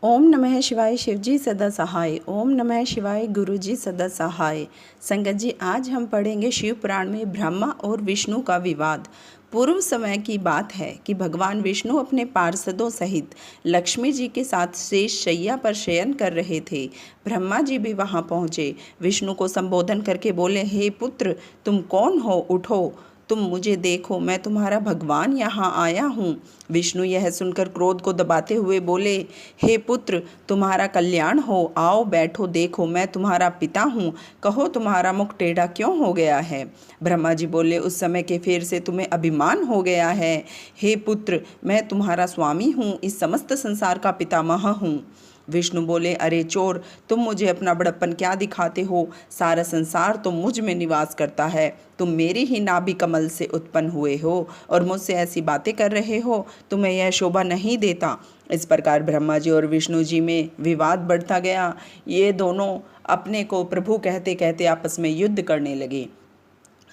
ओम नमः शिवाय शिवजी सदा सहाय। ओम नमः शिवाय गुरुजी सदा सहाय। संगत जी, आज हम पढ़ेंगे शिव पुराण में ब्रह्मा और विष्णु का विवाद। पूर्व समय की बात है कि भगवान विष्णु अपने पार्षदों सहित लक्ष्मी जी के साथ शेष शैया पर शयन कर रहे थे। ब्रह्मा जी भी वहां पहुंचे। विष्णु को संबोधन करके बोले, हे पुत्र, तुम कौन हो? उठो, तुम मुझे देखो, मैं तुम्हारा भगवान यहाँ आया हूँ। विष्णु यह सुनकर क्रोध को दबाते हुए बोले, हे पुत्र, तुम्हारा कल्याण हो, आओ बैठो, देखो मैं तुम्हारा पिता हूँ, कहो तुम्हारा मुख टेढ़ा क्यों हो गया है? ब्रह्मा जी बोले, उस समय के फेर से तुम्हें अभिमान हो गया है। हे पुत्र, मैं तुम्हारा स्वामी हूँ, इस समस्त संसार का पितामह हूँ। विष्णु बोले, अरे चोर, तुम मुझे अपना बड़प्पन क्या दिखाते हो? सारा संसार तो मुझ में निवास करता है। तुम मेरी ही नाभि कमल से उत्पन्न हुए हो और मुझसे ऐसी बातें कर रहे हो। तुम्हें यह शोभा नहीं देता। इस प्रकार ब्रह्मा जी और विष्णु जी में विवाद बढ़ता गया। ये दोनों अपने को प्रभु कहते कहते आपस में युद्ध करने लगे।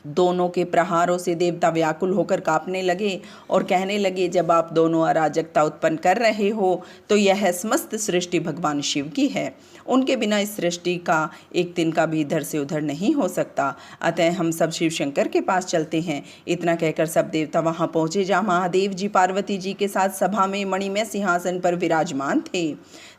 दोनों के प्रहारों से देवता व्याकुल होकर कांपने लगे और कहने लगे, जब आप दोनों अराजकता उत्पन्न कर रहे हो तो यह समस्त सृष्टि भगवान शिव की है। उनके बिना इस सृष्टि का एक दिन का भी इधर से उधर नहीं हो सकता। अतः हम सब शिव शंकर के पास चलते हैं। इतना कहकर सब देवता वहां पहुंचे, जहाँ महादेव जी पार्वती जी के साथ सभा में मणिमय सिंहासन पर विराजमान थे।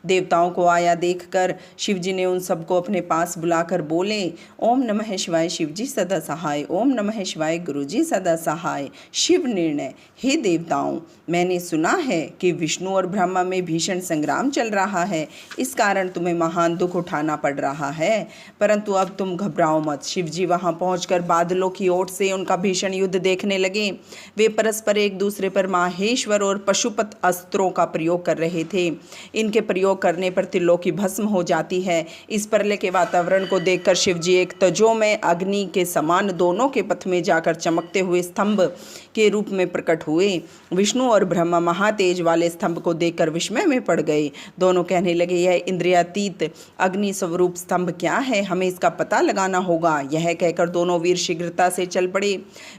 देवताओं को आया देखकर शिव जी ने उन सबको अपने पास बुलाकर बोले, ओम नमः शिवाय शिवजी सदा सहाय। ओम नमः शिवाय गुरुजी सदा सहाय। शिव निर्णय, हे देवताओं, मैंने सुना है कि विष्णु और ब्रह्मा में भीषण संग्राम चल रहा है। इस कारण तुम्हें महान दुख उठाना पड़ रहा है, परंतु अब तुम घबराओ मत। शिव जी वहां पहुंचकर बादलों की ओट से उनका भीषण युद्ध देखने लगे। वे परस्पर एक दूसरे पर माहेश्वर और पशुपत अस्त्रों का प्रयोग कर रहे थे। इनके प्रयोग करने पर त्रिलोकी भस्म हो जाती है। इस प्रलय के वातावरण को देखकर शिवजी एक तेजोमय अग्नि के समान दोनों के पथ में जाकर चमकते हुए स्तंभ के रूप में प्रकट हुए। विष्णु और ब्रह्मा महातेज वाले स्तंभ को देखकर विस्मय में पड़ गए। दोनों कहने लगे, यह इंद्रियातीत अग्नि स्वरूप स्तंभ क्या है? हमें इसका पता लगाना होगा। यह कहकर दोनों वीर शीघ्रता से चल पड़े।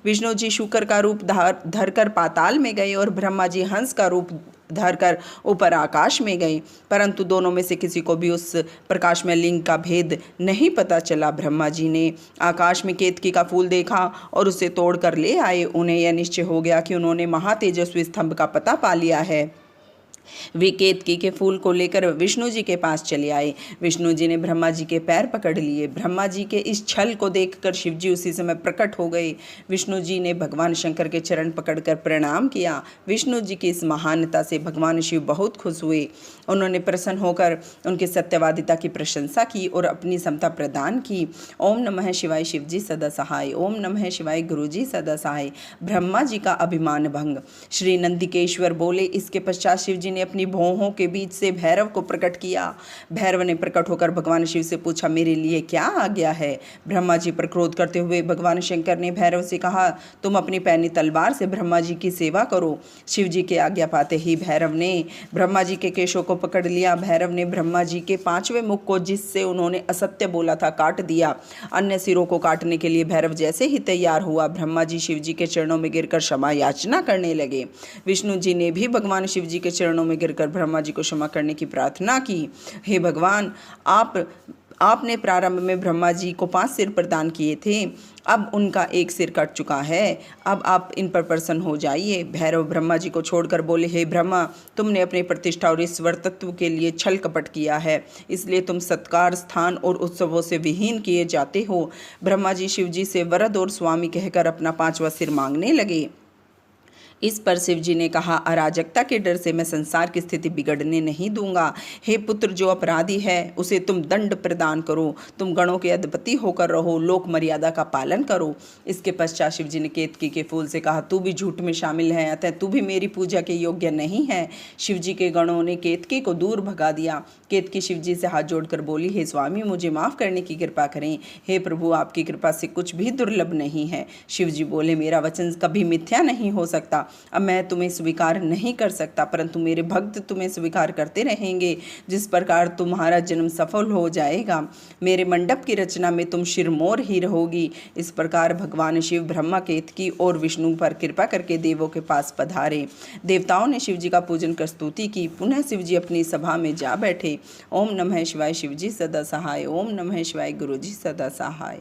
विष्णु जी शूकर का रूप धरकर पाताल में गए और ब्रह्मा जी हंस का रूप धरकर ऊपर आकाश में गए, परंतु दोनों में से किसी को भी उस प्रकाश में लिंग का भेद नहीं पता चला। ब्रह्मा जी ने आकाश में केतकी का फूल देखा और उसे तोड़ कर ले आए। उन्हें यह निश्चय हो गया कि उन्होंने महातेजस्वी स्तंभ का पता पा लिया है। वे केतकी के फूल को लेकर विष्णु जी के पास चले आए। विष्णु जी ने ब्रह्मा जी के पैर पकड़ लिए। ब्रह्मा जी के इस छल को देखकर शिव जी उसी समय प्रकट हो गए। विष्णु जी ने भगवान शंकर के चरण पकड़कर प्रणाम किया। विष्णु जी की इस महानता से भगवान शिव बहुत खुश हुए। उन्होंने प्रसन्न होकर उनकी सत्यवादिता की प्रशंसा की और अपनी समता प्रदान की। ओम नमः शिवाय शिवजी सदा सहाय। ओम नमः शिवाय गुरुजी सदा सहाय। ब्रह्मा जी का अभिमान भंग। श्री नंदिकेश्वर बोले, इसके पश्चात शिव जी ने अपनी भौहों के बीच से भैरव को प्रकट किया। भैरव ने प्रकट होकर भगवान शिव से पूछा, मेरे लिए क्या आज्ञा है? ब्रह्मा जी पर क्रोध करते हुए भगवान शंकर ने भैरव से कहा, तुम अपनी पैनी तलवार से ब्रह्मा जी की सेवा करो। शिव जी की आज्ञा पाते ही भैरव ने ब्रह्मा जी के केशों को पकड़ लिया। भैरव ने ब्रह्मा जी के 5वें मुख को, जिससे उन्होंने असत्य बोला था, काट दिया। अन्य सिरों को काटने के लिए भैरव जैसे ही तैयार हुआ, ब्रह्मा जी शिव जी के चरणों में गिरकर क्षमा याचना करने लगे। विष्णु जी ने भी भगवान शिव जी के चरणों में गिरकर ब्रह्मा जी को क्षमा करने की प्रार्थना की। हे भगवान, आपने प्रारंभ में ब्रह्मा जी को 5 सिर प्रदान किए थे, अब उनका एक सिर कट चुका है। अब आप इन पर प्रसन्न हो जाइए। भैरव ब्रह्मा जी को छोड़कर बोले, हे ब्रह्मा, तुमने अपनी प्रतिष्ठा और ईश्वर तत्व के लिए छल कपट किया है, इसलिए तुम सत्कार, स्थान और उत्सवों से विहीन किए जाते हो। ब्रह्मा जी शिव जी से वरद और स्वामी कहकर अपना 5वां सिर मांगने लगे। इस पर शिव जी ने कहा, अराजकता के डर से मैं संसार की स्थिति बिगड़ने नहीं दूंगा। हे पुत्र, जो अपराधी है उसे तुम दंड प्रदान करो। तुम गणों के अधिपति होकर रहो, लोक मर्यादा का पालन करो। इसके पश्चात शिव जी ने केतकी के फूल से कहा, तू भी झूठ में शामिल है, अतः तू भी मेरी पूजा के योग्य नहीं है। शिव जी के गणों ने केतकी को दूर भगा दिया। केतकी शिव जी से हाथ जोड़कर बोली, हे स्वामी, मुझे माफ़ करने की कृपा करें। हे प्रभु, आपकी कृपा से कुछ भी दुर्लभ नहीं है। शिव जी बोले, मेरा वचन कभी मिथ्या नहीं हो सकता। अब मैं तुम्हें स्वीकार नहीं कर सकता, परंतु मेरे भक्त तुम्हें स्वीकार करते रहेंगे। जिस प्रकार तुम्हारा जन्म सफल हो जाएगा, मेरे मंडप की रचना में तुम शिरमौर ही रहोगी। इस प्रकार भगवान शिव ब्रह्मा केतकी और विष्णु पर कृपा करके देवों के पास पधारे। देवताओं ने शिव जी का पूजन कर स्तुति की। पुनः शिव जी अपनी सभा में जा बैठे। ओम नमः शिवाय, शिव जी सदा सहाय। ओम नमः शिवाय, गुरु जी सदा सहाय।